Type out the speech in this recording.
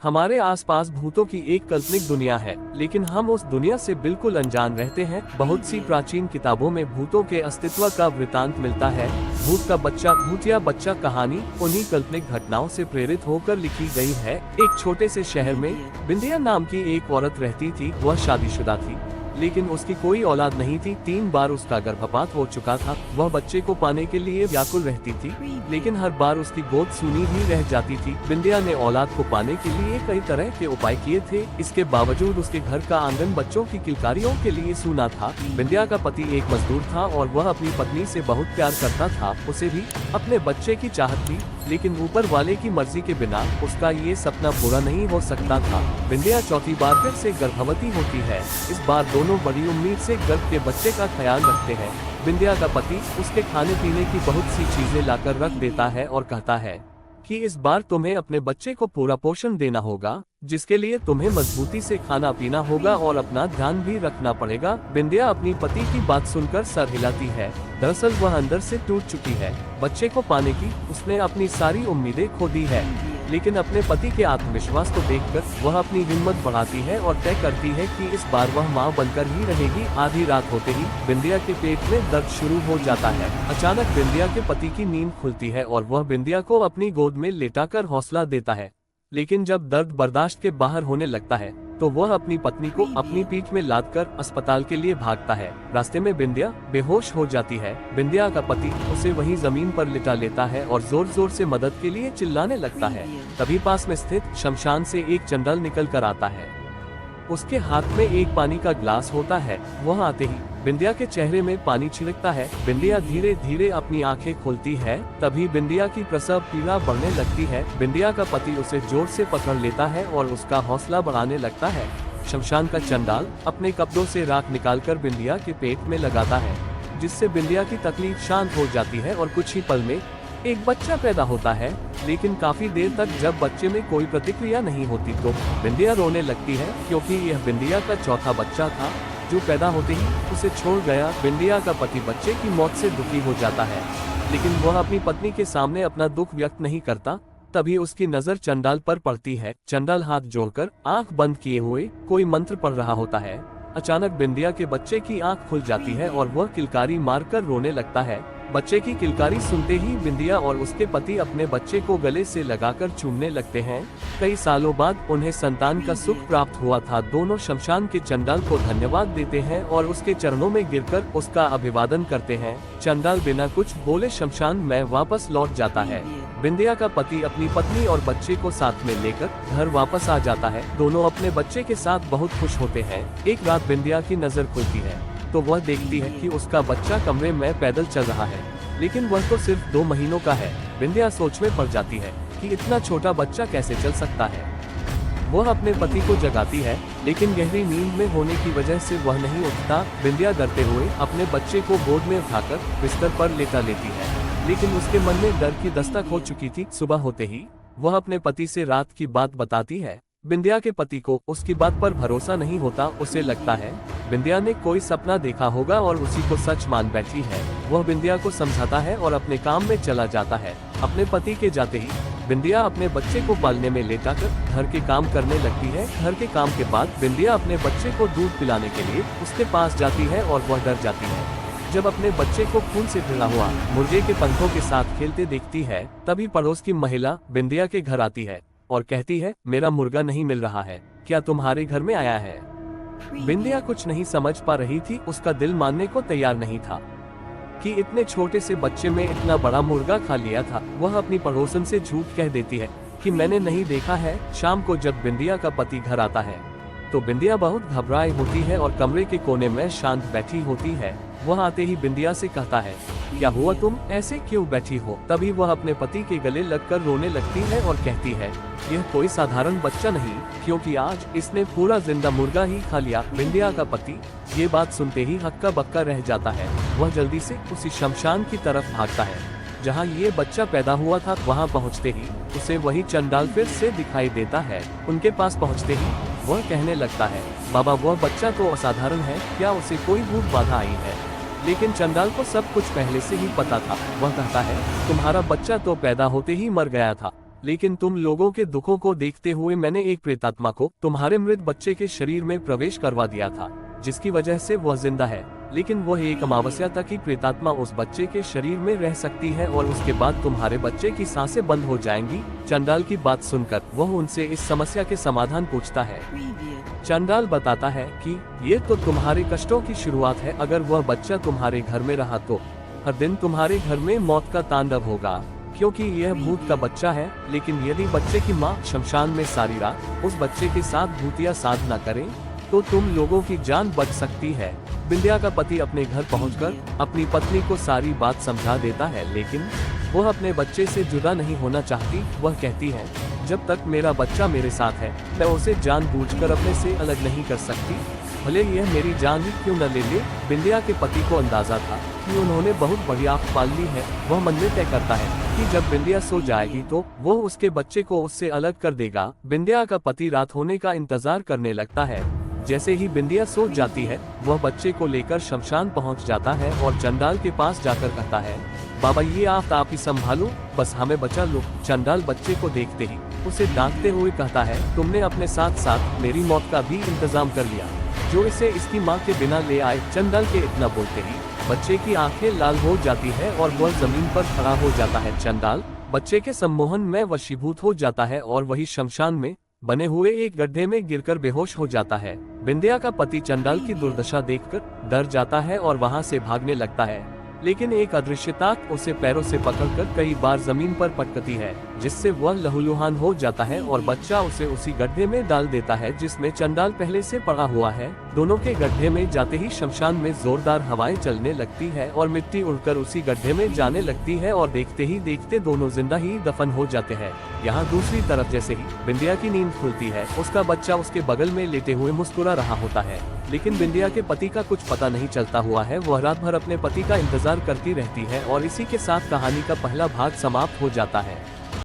हमारे आसपास भूतों की एक काल्पनिक दुनिया है, लेकिन हम उस दुनिया से बिल्कुल अनजान रहते हैं। बहुत सी प्राचीन किताबों में भूतों के अस्तित्व का वृतांत मिलता है। भूत का बच्चा, भूतिया बच्चा कहानी उन्हीं काल्पनिक घटनाओं से प्रेरित होकर लिखी गई है। एक छोटे से शहर में बिंदिया नाम की एक औरत रहती थी। वह शादीशुदा थी, लेकिन उसकी कोई औलाद नहीं थी। 3 बार उसका गर्भपात हो चुका था। वह बच्चे को पाने के लिए व्याकुल रहती थी, लेकिन हर बार उसकी गोद सूनी ही रह जाती थी। बिंदिया ने औलाद को पाने के लिए कई तरह के उपाय किए थे। इसके बावजूद उसके घर का आंगन बच्चों की किलकारियों के लिए सूना था। बिंदिया का पति एक मजदूर था और वह अपनी पत्नी से बहुत प्यार करता था। उसे भी अपने बच्चे की चाहत थी, लेकिन ऊपर वाले की मर्जी के बिना उसका ये सपना पूरा नहीं हो सकता था। बिंदिया चौथी बार फिर से गर्भवती होती है। इस बार दोनों बड़ी उम्मीद से गर्भ के बच्चे का ख्याल रखते हैं। बिंदिया का पति उसके खाने पीने की बहुत सी चीजें लाकर रख देता है और कहता है कि इस बार तुम्हें अपने बच्चे को पूरा पोषण देना होगा, जिसके लिए तुम्हें मजबूती से खाना पीना होगा और अपना ध्यान भी रखना पड़ेगा। बिंदिया अपनी पति की बात सुनकर सर हिलाती है। दरअसल वह अंदर से टूट चुकी है। बच्चे को पाने की उसने अपनी सारी उम्मीदें खो दी है, लेकिन अपने पति के आत्मविश्वास को देखकर वह अपनी हिम्मत बढ़ाती है और तय करती है कि इस बार वह मां बनकर ही रहेगी। आधी रात होते ही बिंदिया के पेट में दर्द शुरू हो जाता है। अचानक बिंदिया के पति की नींद खुलती है और वह बिंदिया को अपनी गोद में लेटाकर हौसला देता है। लेकिन जब दर्द बर्दाश्त के बाहर होने लगता है तो वह अपनी पत्नी को अपनी पीठ में लादकर अस्पताल के लिए भागता है। रास्ते में बिंदिया बेहोश हो जाती है। बिंदिया का पति उसे वहीं जमीन पर लिटा लेता है और जोर जोर से मदद के लिए चिल्लाने लगता है। तभी पास में स्थित शमशान से एक चंडाल निकल कर आता है। उसके हाथ में एक पानी का ग्लास होता है। वह आते ही बिंदिया के चेहरे में पानी छिड़कता है। बिंदिया धीरे धीरे अपनी आंखें खोलती है। तभी बिंदिया की प्रसव पीड़ा बढ़ने लगती है। बिंदिया का पति उसे जोर से पकड़ लेता है और उसका हौसला बढ़ाने लगता है। शमशान का चंडाल अपने कपड़ों से राख निकालकर बिंदिया के पेट में लगाता है, जिससे बिंदिया की तकलीफ शांत हो जाती है और कुछ ही पल में एक बच्चा पैदा होता है। लेकिन काफी देर तक जब बच्चे में कोई प्रतिक्रिया नहीं होती तो बिंदिया रोने लगती है, क्योंकि यह बिंदिया का चौथा बच्चा था जो पैदा होते ही उसे छोड़ गया। बिंदिया का पति बच्चे की मौत से दुखी हो जाता है, लेकिन वह अपनी पत्नी के सामने अपना दुख व्यक्त नहीं करता। तभी उसकी नजर चंडाल पर पड़ती है। चंडाल हाथ जोड़कर आंख बंद किए हुए कोई मंत्र पढ़ रहा होता है। अचानक बिंदिया के बच्चे की आंख खुल जाती है और वह किलकारी मारकर रोने लगता है। बच्चे की किलकारी सुनते ही बिंदिया और उसके पति अपने बच्चे को गले से लगाकर चूमने लगते हैं। कई सालों बाद उन्हें संतान का सुख प्राप्त हुआ था। दोनों शमशान के चंडाल को धन्यवाद देते हैं और उसके चरणों में गिरकर उसका अभिवादन करते हैं। चंडाल बिना कुछ बोले शमशान में वापस लौट जाता है। बिंदिया का पति अपनी पत्नी और बच्चे को साथ में लेकर घर वापस आ जाता है। दोनों अपने बच्चे के साथ बहुत खुश होते हैं। एक रात बिंदिया की नजर खुलती है तो वह देखती है कि उसका बच्चा कमरे में पैदल चल रहा है, लेकिन वह तो सिर्फ 2 महीनों का है। बिंदिया सोच में पड़ जाती है कि इतना छोटा बच्चा कैसे चल सकता है। वह अपने पति को जगाती है, लेकिन गहरी नींद में होने की वजह से वह नहीं उठता। बिंदिया डरते हुए अपने बच्चे को गोद में उठाकर बिस्तर पर लेटा लेती है, लेकिन उसके मन में डर की दस्तक हो चुकी थी। सुबह होते ही वह अपने पति से रात की बात बताती है। बिंदिया के पति को उसकी बात पर भरोसा नहीं होता। उसे लगता है बिंदिया ने कोई सपना देखा होगा और उसी को सच मान बैठी है। वह बिंदिया को समझाता है और अपने काम में चला जाता है। अपने पति के जाते ही बिंदिया अपने बच्चे को पालने में लेटाकर घर के काम करने लगती है। घर के काम के बाद बिंदिया अपने बच्चे को दूध पिलाने के लिए उसके पास जाती है और वह डर जाती है जब अपने बच्चे को खून से भिड़ा हुआ मुर्गे के पंखों के साथ खेलते देखती है। तभी पड़ोस की महिला बिंदिया के घर आती है और कहती है, मेरा मुर्गा नहीं मिल रहा है, क्या तुम्हारे घर में आया है? बिंदिया कुछ नहीं समझ पा रही थी। उसका दिल मानने को तैयार नहीं था कि इतने छोटे से बच्चे में इतना बड़ा मुर्गा खा लिया था। वह अपनी पड़ोसन से झूठ कह देती है कि मैंने नहीं देखा है। शाम को जब बिंदिया का पति घर आता है तो बिंदिया बहुत घबराई होती है और कमरे के कोने में शांत बैठी होती है। वह आते ही बिंदिया से कहता है, क्या हुआ, तुम ऐसे क्यों बैठी हो? तभी वह अपने पति के गले लगकर रोने लगती है और कहती है, यह कोई साधारण बच्चा नहीं, क्योंकि आज इसने पूरा जिंदा मुर्गा ही खा लिया। बिंदिया का पति ये बात सुनते ही हक्का बक्का रह जाता है। वह जल्दी से उसी शमशान की तरफ भागता है जहाँ ये बच्चा पैदा हुआ था। वहाँ पहुँचते ही उसे वही चंडाल फिर से दिखाई देता है। उनके पास पहुँचते ही वह कहने लगता है, बाबा वह बच्चा तो असाधारण है, क्या उसे कोई भूत बाधा आई है? लेकिन चंडाल को सब कुछ पहले से ही पता था। वह कहता है, तुम्हारा बच्चा तो पैदा होते ही मर गया था, लेकिन तुम लोगों के दुखों को देखते हुए मैंने एक प्रेतात्मा को तुम्हारे मृत बच्चे के शरीर में प्रवेश करवा दिया था, जिसकी वजह से वह जिंदा है। लेकिन वह एक अमावस्या तक ही प्रेतात्मा उस बच्चे के शरीर में रह सकती है और उसके बाद तुम्हारे बच्चे की सांसें बंद हो जाएंगी। चंडाल की बात सुनकर वह उनसे इस समस्या के समाधान पूछता है। चंडाल बताता है कि ये तो तुम्हारे कष्टों की शुरुआत है। अगर वह बच्चा तुम्हारे घर में रहा तो हर दिन तुम्हारे घर में मौत का तांडव होगा, क्योंकि यह भूत का बच्चा है। लेकिन यदि बच्चे की माँ शमशान में सारी रात उस बच्चे के साथ भूतिया साधना करें तो तुम लोगों की जान बच सकती है। बिंदिया का पति अपने घर पहुंचकर अपनी पत्नी को सारी बात समझा देता है, लेकिन वह अपने बच्चे से जुदा नहीं होना चाहती। वह कहती है, जब तक मेरा बच्चा मेरे साथ है मैं उसे जानबूझकर अपने से अलग नहीं कर सकती, भले यह मेरी जान ही क्यों न ले ले। बिंदिया के पति को अंदाजा था कि उन्होंने बहुत बड़ी आंख पाल ली है। वह मन में तय करता है कि जब बिंदिया सो जाएगी तो वो उसके बच्चे को उससे अलग कर देगा। बिंदिया का पति रात होने का इंतजार करने लगता है। जैसे ही बिंदिया सो जाती है वह बच्चे को लेकर शमशान पहुंच जाता है और चंडाल के पास जाकर कहता है, बाबा ये आप ही संभालो, बस हमें बचा लो। चंडाल बच्चे को देखते ही उसे डांटते हुए कहता है, तुमने अपने साथ साथ मेरी मौत का भी इंतजाम कर लिया, जो इसे इसकी माँ के बिना ले आए। चंडाल के इतना बोलते ही बच्चे की आंखें लाल हो जाती है और वह जमीन पर खड़ा हो जाता है। चंडाल बच्चे के सम्मोहन में वशीभूत हो जाता है और वही शमशान में बने हुए एक गड्ढे में गिरकर बेहोश हो जाता है। बिंदिया का पति चंडाल की दुर्दशा देखकर डर जाता है और वहां से भागने लगता है, लेकिन एक अदृश्य ताक उसे पैरों से पकड़कर कई बार जमीन पर पटकती है, जिससे वह लहूलुहान हो जाता है और बच्चा उसे उसी गड्ढे में डाल देता है जिसमें चंडाल पहले से पड़ा हुआ है। दोनों के गड्ढे में जाते ही शमशान में जोरदार हवाएं चलने लगती है और मिट्टी उड़कर उसी गड्ढे में जाने लगती है और देखते ही देखते दोनों जिंदा ही दफन हो जाते हैं। यहाँ दूसरी तरफ जैसे ही बिंदिया की नींद खुलती है, उसका बच्चा उसके बगल में लेटे हुए मुस्कुरा रहा होता है, लेकिन बिंदिया के पति का कुछ पता नहीं चलता हुआ है। वह रात भर अपने पति का इंतजार करती रहती है और इसी के साथ कहानी का पहला भाग समाप्त हो जाता है।